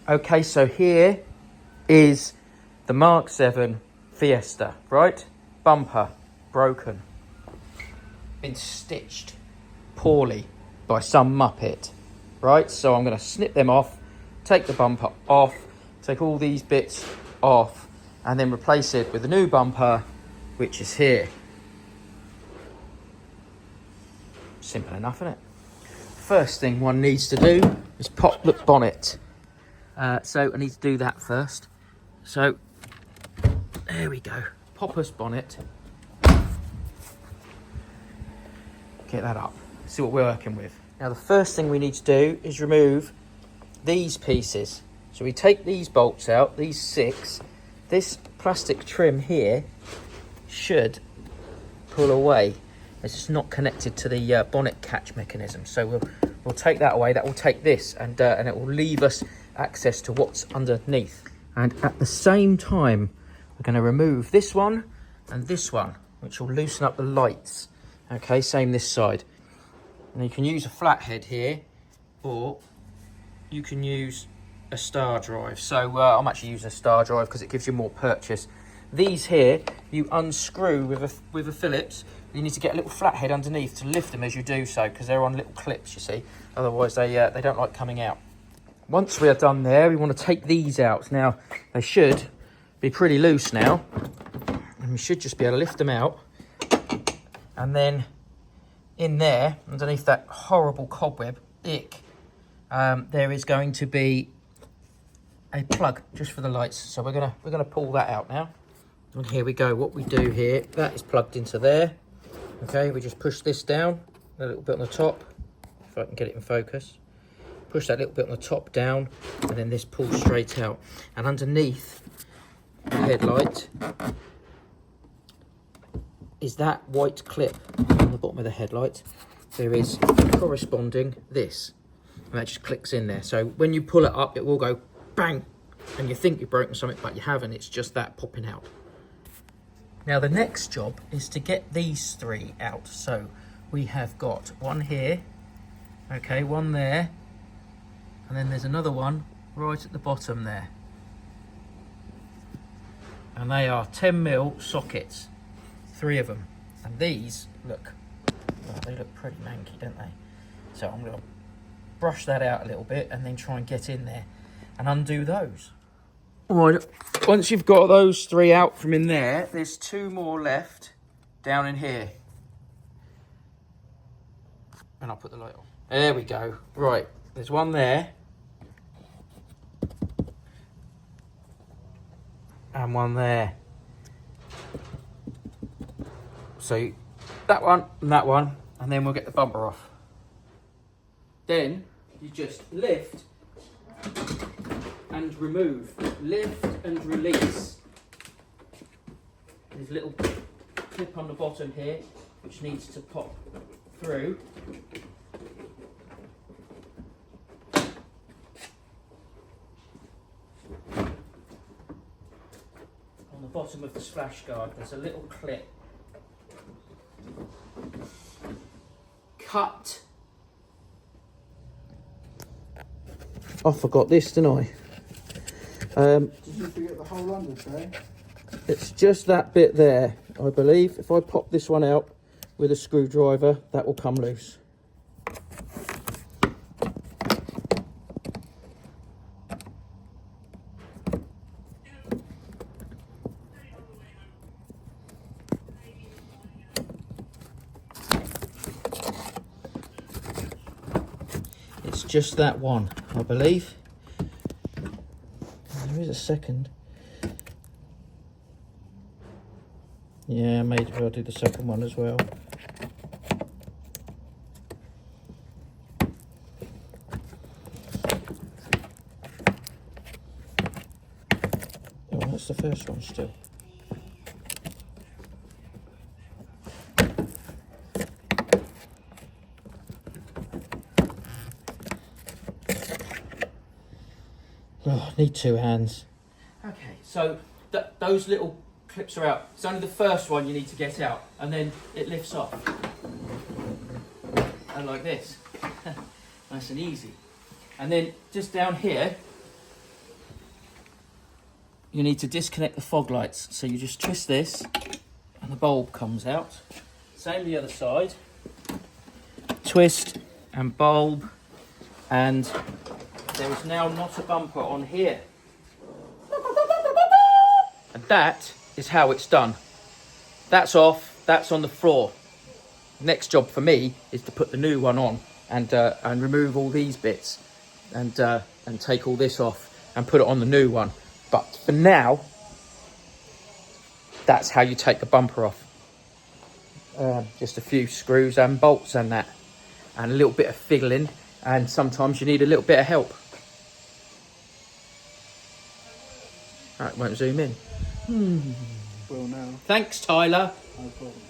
Okay, so here is the MK7 FIESTA, right? Bumper, broken. Been stitched poorly by some muppet, right? So I'm going to snip them off, take the bumper off, take all these bits off, and then replace it with a new bumper, which is here. Simple enough, isn't it? First thing one needs to do is pop the bonnet. So I need to do that first. So there we go. Popper's bonnet. Get that up. See what we're working with. Now the first thing we need to do is remove these pieces. So we take these bolts out, these 6. This plastic trim here should pull away. It's just not connected to the bonnet catch mechanism. So we'll take that away. That will take this and it will leave us access to what's underneath. And at the same time, we're going to remove this one and this one, which will loosen up the lights. Okay, same this side. And you can use a flathead here, or you can use a star drive. So I'm actually using a star drive because it gives you more purchase. These here, you unscrew with a Phillips. You need to get a little flathead underneath to lift them as you do so, because they're on little clips, you see. Otherwise, they don't like coming out. Once we are done there, we want to take these out. Now, they should be pretty loose now, and we should just be able to lift them out. And then in there, underneath that horrible cobweb, there is going to be a plug just for the lights. So we're gonna pull that out now. And here we go. What we do here, that is plugged into there. Okay, we just push this down a little bit on the top, if I can get it in focus. Push that little bit on the top down, and then this pulls straight out. And underneath the headlight is that white clip on the bottom of the headlight. There is corresponding this, and that just clicks in there. So when you pull it up, it will go bang, and you think you've broken something, but you haven't. It's just that popping out. Now the next job is to get these 3 out. So we have got one here, okay, one there, and then there's another one right at the bottom there. And they are 10mm sockets, 3 of them. And these look, well, they look pretty manky, don't they? So I'm going to brush that out a little bit and then try and get in there and undo those. All right, once you've got those 3 out from in there, there's 2 more left down in here. And I'll put the light on. There we go. Right, there's one there. And one there. So that one, and then we'll get the bumper off. Then you just lift and remove, lift and release. There's a little clip on the bottom here which needs to pop through. On the bottom of the splash guard there's a little clip. Cut. I forgot this, didn't I? Did you forget the whole under tray? It's just that bit there, I believe. If I pop this one out with a screwdriver, that will come loose. It's just that one, I believe. There is a second. Yeah, maybe I'll do the second one as well. Oh, that's the first one still. Oh, I need 2 hands. Okay, so those little clips are out. It's only the first one you need to get out, and then it lifts off. And like this. Nice and easy. And then just down here, you need to disconnect the fog lights. So you just twist this and the bulb comes out. Same the other side. Twist and bulb, and there is now not a bumper on here. And that is how it's done. That's off, that's on the floor. Next job for me is to put the new one on and remove all these bits and take all this off and put it on the new one. But for now, that's how you take the bumper off. Just a few screws and bolts and that, and a little bit of fiddling, and sometimes you need a little bit of help. Right, won't zoom in. Will now. Thanks, Tyler. No problem.